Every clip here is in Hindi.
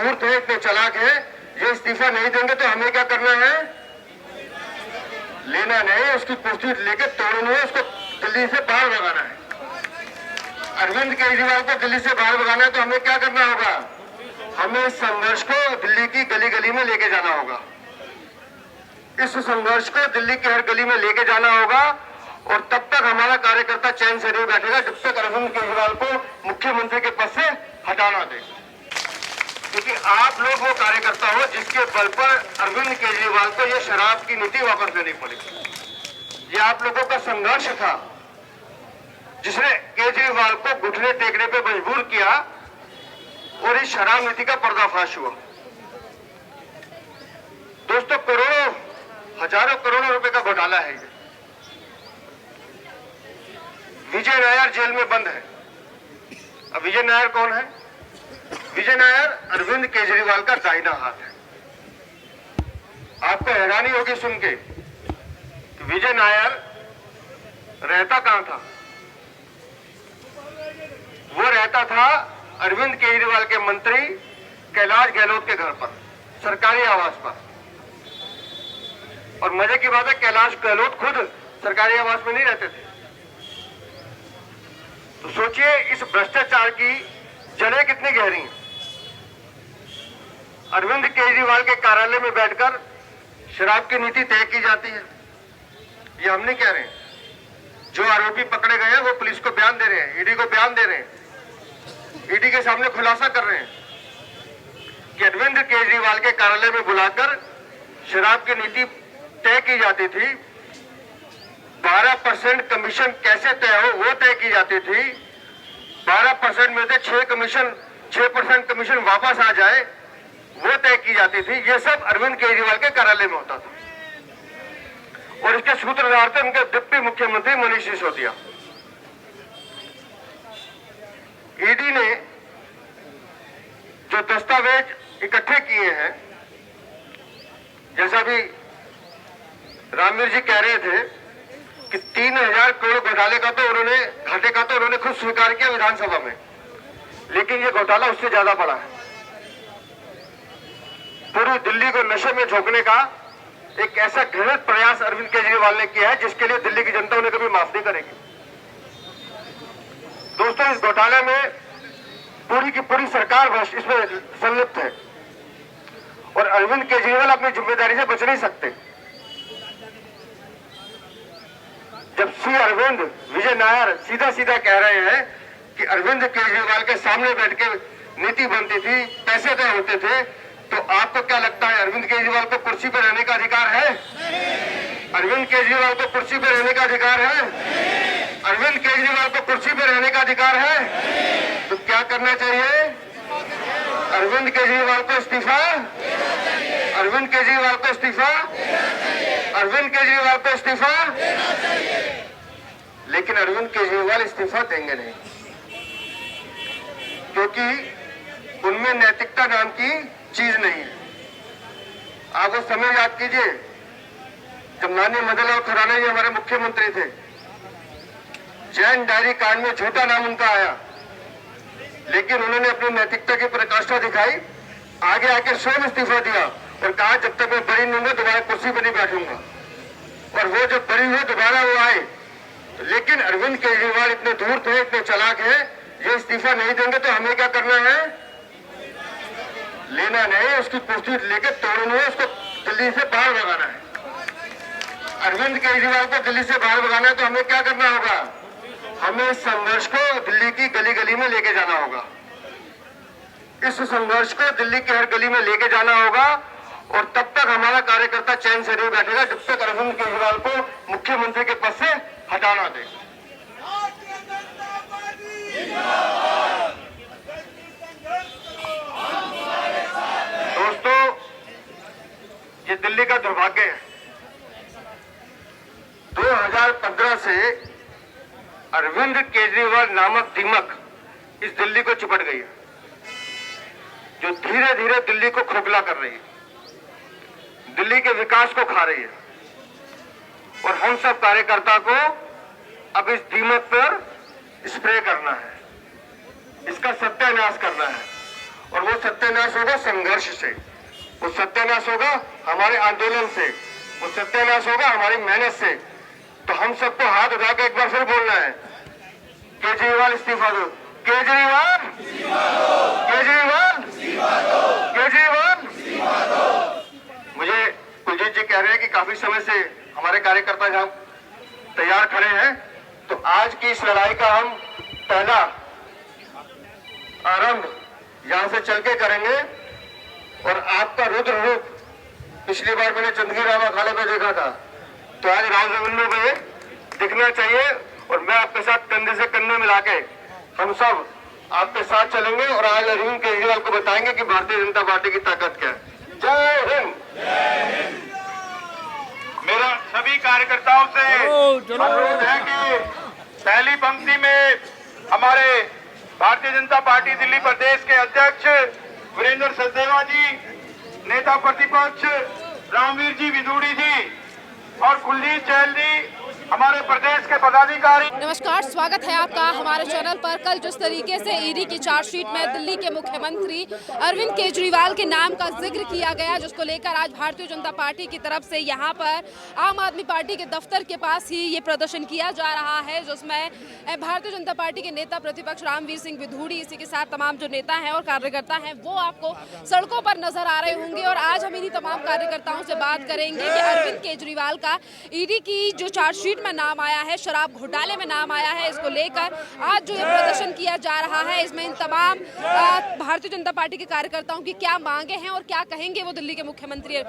धूर्त है, इतने चालाक है, ये इस्तीफा नहीं देंगे तो हमें क्या करना है? लेना नहीं, उसकी कुर्सी लेकर तोड़नी है, उसको दिल्ली से बाहर भगाना है। अरविंद केजरीवाल को दिल्ली से बाहर भगाना है तो हमें क्या करना होगा? हमें इस संघर्ष को दिल्ली की गली गली में लेके जाना होगा। इस संघर्ष को दिल्ली की हर गली में लेके जाना होगा और तब तक हमारा कार्यकर्ता चैन से नहीं बैठेगा जब तक अरविंद केजरीवाल को मुख्यमंत्री के पद से हटाना दे। क्योंकि आप लोग वो कार्यकर्ता हो जिसके बल पर अरविंद केजरीवाल को ये शराब की नीति वापस लेनी पड़ी। ये आप लोगों का संघर्ष था जिसने केजरीवाल को घुटने टेकने पे मजबूर किया और इस शराब नीति का पर्दाफाश हुआ। दोस्तों, करोड़ों हजारों करोड़ों रुपए का घोटाला है ये। विजय नायर जेल में बंद है। अब विजय नायर कौन है? विजय नायर अरविंद केजरीवाल का दाहिना हाथ है। आपको हैरानी होगी सुन के कि विजय नायर रहता कहां था? वो रहता था अरविंद केजरीवाल के मंत्री कैलाश गहलोत के घर पर, सरकारी आवास पर। और मजे की बात है, कैलाश गहलोत खुद सरकारी आवास में नहीं रहते थे। तो सोचिए इस भ्रष्टाचार की जड़ें कितनी गहरी हैं। अरविंद केजरीवाल के कार्यालय में बैठकर शराब की नीति तय की जाती है। ये हम नहीं कह रहे हैं। जो आरोपी पकड़े गए हैं वो पुलिस को बयान दे रहे हैं, ईडी को बयान दे रहे हैं, ईडी के सामने खुलासा कर रहे हैं कि अरविंद केजरीवाल के कार्यालय में बुलाकर शराब की नीति तय की जाती थी। 12% कमीशन कैसे तय हो वो तय की जाती थी। 12% में से 6% कमीशन वापस आ जाए वो तय की जाती थी। ये सब अरविंद केजरीवाल के कार्यालय में होता था और इसके सूत्रधार थे उनके डिप्टी मुख्यमंत्री मनीष सिसोदिया। ईडी ने जो दस्तावेज इकट्ठे किए हैं, जैसा भी रामवीर जी कह रहे थे कि 3000 करोड़ घोटाले का तो उन्होंने घाटे का तो उन्होंने खुद स्वीकार किया विधानसभा में, लेकिन ये घोटाला उससे ज्यादा बड़ा है। पूरी दिल्ली को नशे में झोंकने का एक ऐसा घृणित प्रयास अरविंद केजरीवाल ने किया है जिसके लिए दिल्ली की जनता उन्हें कभी माफ नहीं करेगी। दोस्तों, इस घोटाले में पूरी की पूरी सरकार इसमें संलिप्त है और अरविंद केजरीवाल अपनी जिम्मेदारी से बच नहीं सकते। जब सी अरविंद विजय नायर सीधा सीधा कह रहे हैं कि अरविंद केजरीवाल के सामने बैठ के नीति बनती थी, पैसे तय होते थे, तो आपको क्या लगता है अरविंद केजरीवाल को कुर्सी पर रहने का अधिकार है? अरविंद केजरीवाल को कुर्सी पर रहने का अधिकार है? अरविंद केजरीवाल को कुर्सी पर रहने का अधिकार है? तो क्या करना चाहिए? अरविंद केजरीवाल को इस्तीफा, अरविंद केजरीवाल को इस्तीफा, अरविंद केजरीवाल को इस्तीफा। लेकिन अरविंद केजरीवाल इस्तीफा देंगे नहीं, क्योंकि उनमें नैतिकता नाम की चीज नहीं है। आप वो समय याद कीजिए जब माननीय मदन लाल खुराना जी हमारे मुख्यमंत्री थे, जैन डायरी कांड में झूठा नाम उनका आया, लेकिन उन्होंने अपनी नैतिकता की पराकाष्ठा दिखाई, आगे आके स्वयं इस्तीफा दिया और कहा जब तक मैं बरी नहीं हूं दोबारा कुर्सी पर नहीं बैठूंगा। और वो जब बरी हुए दोबारा वो आए। लेकिन अरविंद केजरीवाल इतने धूर्त है, इतने चालाक है, ये इस्तीफा नहीं देंगे तो हमें क्या करना है? लेना नहीं, उसकी कुर्सी लेकर तोड़नी है, उसको दिल्ली से बाहर भगाना है। अरविंद केजरीवाल को दिल्ली से बाहर भगाना है तो हमें क्या करना होगा? हमें इस संघर्ष को दिल्ली की गली गली में लेके जाना होगा। इस संघर्ष को दिल्ली की हर गली में लेके जाना होगा और तब तक हमारा कार्यकर्ता चैन से नहीं बैठेगा जब तक अरविंद केजरीवाल को मुख्यमंत्री के पद से हटाना दे। दोस्तों, ये दिल्ली का दुर्भाग्य है। 2015 से अरविंद केजरीवाल नामक दीमक इस दिल्ली को चिपट गई है, जो धीरे धीरे दिल्ली को खोखला कर रही है, दिल्ली के विकास को खा रही है। और हम सब कार्यकर्ता को अब इस दीमक पर स्प्रे करना है, इसका सत्यानाश करना है और वो सत्यानाश होगा संघर्ष से, वो सत्यानाश होगा हमारे आंदोलन से, वो सत्यानाश होगा हमारी मेहनत से। तो हम सबको हाथ उठा के एक बार फिर बोलना है, केजरीवाल इस्तीफा दो, केजरीवाल केजरीवाल केजरीवाल। मुझे कुलजीत जी कह रहे हैं कि काफी समय से हमारे कार्यकर्ता यहाँ तैयार खड़े हैं, तो आज की इस लड़ाई का हम पहला आरंभ यहां से चल के करेंगे। और आपका रुद्र रूप पिछली बार मैंने चंदगी राम अखाड़े में देखा था, तो आज राजरमंदिर में दिखना चाहिए। और मैं आपके साथ कंधे से कंधे मिला के हम सब आपके साथ चलेंगे और आज अरविंद केजरीवाल को बताएंगे कि भारतीय जनता पार्टी की ताकत क्या है। जय हिंद। मेरा सभी कार्यकर्ताओं से अनुरोध है कि पहली पंक्ति में हमारे भारतीय जनता पार्टी दिल्ली प्रदेश के अध्यक्ष वीरेंद्र सचदेवा जी, नेता प्रतिपक्ष रामवीर जी विधूड़ी जी और कुलदीप चहल जी, हमारे प्रदेश के पदाधिकारी। नमस्कार, स्वागत है आपका हमारे चैनल पर। कल जिस तरीके से ईडी की चार्जशीट में दिल्ली के मुख्यमंत्री अरविंद केजरीवाल के नाम का जिक्र किया गया, जिसको लेकर आज भारतीय जनता पार्टी की तरफ से यहां पर आम आदमी पार्टी के दफ्तर के पास ही ये प्रदर्शन किया जा रहा है, जिसमें भारतीय जनता पार्टी के नेता प्रतिपक्ष रामवीर सिंह विधूड़ी, इसी के साथ तमाम जो नेता हैं और कार्यकर्ता हैं वो आपको सड़कों पर नजर आ रहे होंगे। और आज हम इन्हीं तमाम कार्यकर्ताओं से बात करेंगे कि अरविंद केजरीवाल का ईडी की जो चार्जशीट में नाम आया है, शराब घोटाले में नाम आया है, इसको लेकर आज जो ये प्रदर्शन किया जा रहा है, इसमें इन तमाम भारतीय जनता पार्टी के कार्यकर्ताओं की क्या मांगे हैं और क्या कहेंगे वो दिल्ली के मुख्यमंत्री।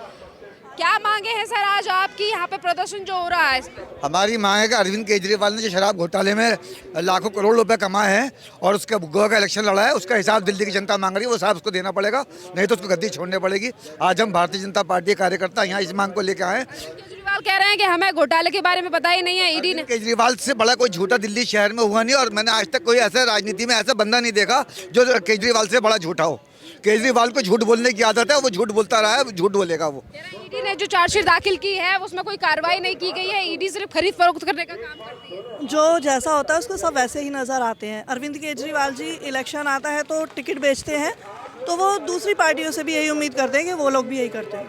क्या मांगे हैं सर आज आपकी यहाँ पे प्रदर्शन जो हो रहा है? हमारी मांग है कि अरविंद केजरीवाल ने जो शराब घोटाले में लाखों करोड़ रुपए कमाए हैं और उसका गोवा का इलेक्शन लड़ा है, उसका हिसाब दिल्ली की जनता मांग रही है, वो साहब उसको देना पड़ेगा, नहीं तो उसको गद्दी छोड़नी पड़ेगी। आज हम भारतीय जनता पार्टी के कार्यकर्ता यहाँ इस मांग को लेकर आए। केजरीवाल कह रहे हैं कि हमें घोटाले के बारे में पता ही नहीं है ईडी ने। केजरीवाल से बड़ा कोई झूठा दिल्ली शहर में हुआ नहीं और मैंने आज तक कोई ऐसा राजनीति में ऐसा बंदा नहीं देखा जो केजरीवाल से बड़ा झूठा हो। केजरीवाल को झूठ बोलने की आदत है, वो झूठ बोलता रहा है, झूठ बोलेगा वो। ईडी ने जो चार्जशीट दाखिल की है उसमें कोई कार्रवाई नहीं की गई है, ईडी सिर्फ खरीद फरोख्त करने का काम करती है। जो जैसा होता है उसको सब वैसे ही नज़र आते हैं। अरविंद केजरीवाल जी इलेक्शन आता है तो टिकट बेचते हैं, तो वो दूसरी पार्टियों से भी यही उम्मीद करते हैं कि वो लोग भी यही करते हैं।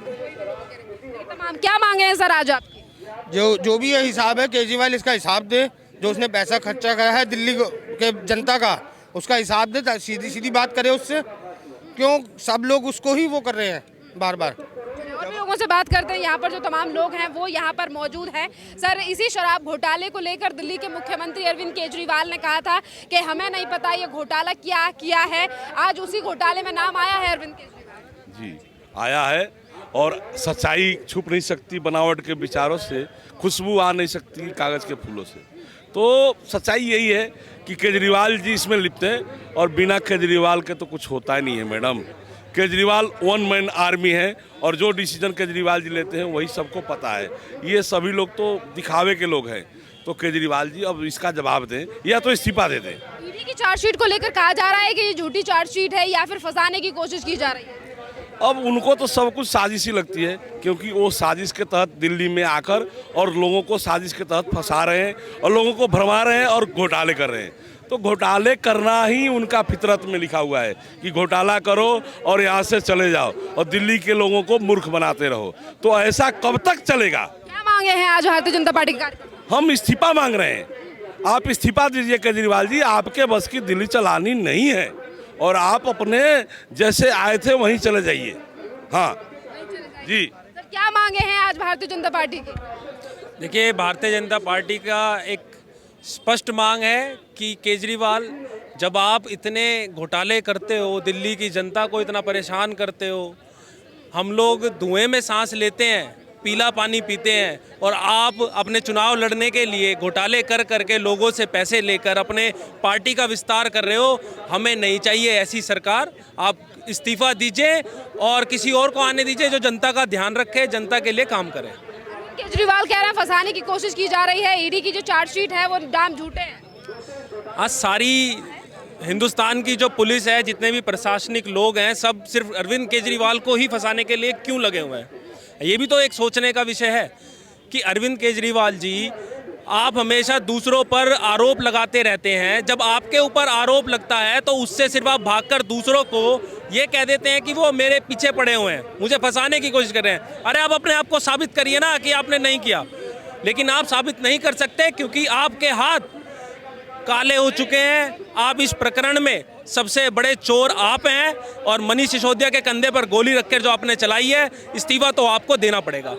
तमाम क्या मांगे हैं सर आज आपकी? जो भी ये हिसाब है, केजरीवाल इसका हिसाब दे, जो उसने पैसा खर्चा करा है दिल्ली के जनता का, उसका हिसाब दे, सीधी सीधी बात करे उससे। क्यों सब लोग उसको ही वो कर रहे हैं बार बार। और भी लोगों से बात करते हैं, यहाँ पर जो तमाम लोग हैं वो यहाँ पर मौजूद हैं। सर, इसी शराब घोटाले को लेकर दिल्ली के मुख्यमंत्री अरविंद केजरीवाल ने कहा था कि हमें नहीं पता ये घोटाला क्या किया है, आज उसी घोटाले में नाम आया है अरविंद केजरीवाल जी, आया है। और सच्चाई छुप नहीं सकती बनावट के विचारों से, खुशबू आ नहीं सकती कागज़ के फूलों से। तो सच्चाई यही है कि केजरीवाल जी इसमें लिप्त हैं और बिना केजरीवाल के तो कुछ होता ही नहीं है madam. Kejriwal one man army है और जो डिसीजन केजरीवाल जी लेते हैं वही सबको पता है। ये सभी लोग तो दिखावे के लोग हैं। तो केजरीवाल जी अब इसका जवाब दें या तो इस्तीफा दे दें। ईडी की चार्जशीट को लेकर कहा जा रहा है कि ये झूठी चार्जशीट है या फिर फंसाने की कोशिश की जा रही है। अब उनको तो सब कुछ साजिश ही लगती है, क्योंकि वो साजिश के तहत दिल्ली में आकर और लोगों को साजिश के तहत फंसा रहे हैं और लोगों को भरमा रहे हैं और घोटाले कर रहे हैं। तो घोटाले करना ही उनका फितरत में लिखा हुआ है कि घोटाला करो और यहाँ से चले जाओ और दिल्ली के लोगों को मूर्ख बनाते रहो। तो ऐसा कब तक चलेगा? क्या मांगे हैं आज भारतीय जनता पार्टी के कार्यकर्ता? हम इस्तीफा मांग रहे हैं। आप इस्तीफा दीजिए केजरीवाल जी, आपके बस की दिल्ली चलानी नहीं है और आप अपने जैसे आए थे वहीं चले जाइए। हाँ जी। सर, क्या मांगे हैं आज भारतीय जनता पार्टी की? देखिए, भारतीय जनता पार्टी का एक स्पष्ट मांग है कि केजरीवाल, जब आप इतने घोटाले करते हो, दिल्ली की जनता को इतना परेशान करते हो, हम लोग धुएं में सांस लेते हैं, पीला पानी पीते हैं, और आप अपने चुनाव लड़ने के लिए घोटाले कर करके लोगों से पैसे लेकर अपने पार्टी का विस्तार कर रहे हो। हमें नहीं चाहिए ऐसी सरकार। आप इस्तीफा दीजिए और किसी और को आने दीजिए जो जनता का ध्यान रखे, जनता के लिए काम करे। केजरीवाल कह रहे हैं फंसाने की कोशिश की जा रही है, ईडी की जो चार्जशीट है वो नाम झूठे हैं। आज सारी हिंदुस्तान की जो पुलिस है, जितने भी प्रशासनिक लोग हैं, सब सिर्फ अरविंद केजरीवाल को ही फंसाने के लिए क्यों लगे हुए हैं? ये भी तो एक सोचने का विषय है कि अरविंद केजरीवाल जी, आप हमेशा दूसरों पर आरोप लगाते रहते हैं। जब आपके ऊपर आरोप लगता है तो उससे सिर्फ आप भागकर दूसरों को ये कह देते हैं कि वो मेरे पीछे पड़े हुए हैं, मुझे फंसाने की कोशिश कर रहे हैं। अरे आप अपने आप को साबित करिए ना कि आपने नहीं किया, लेकिन आप साबित नहीं कर सकते क्योंकि आपके हाथ काले हो चुके हैं। आप इस प्रकरण में सबसे बड़े चोर आप हैं और मनीष सिसोदिया के कंधे पर गोली रखकर जो आपने चलाई है, इस्तीफा तो आपको देना पड़ेगा।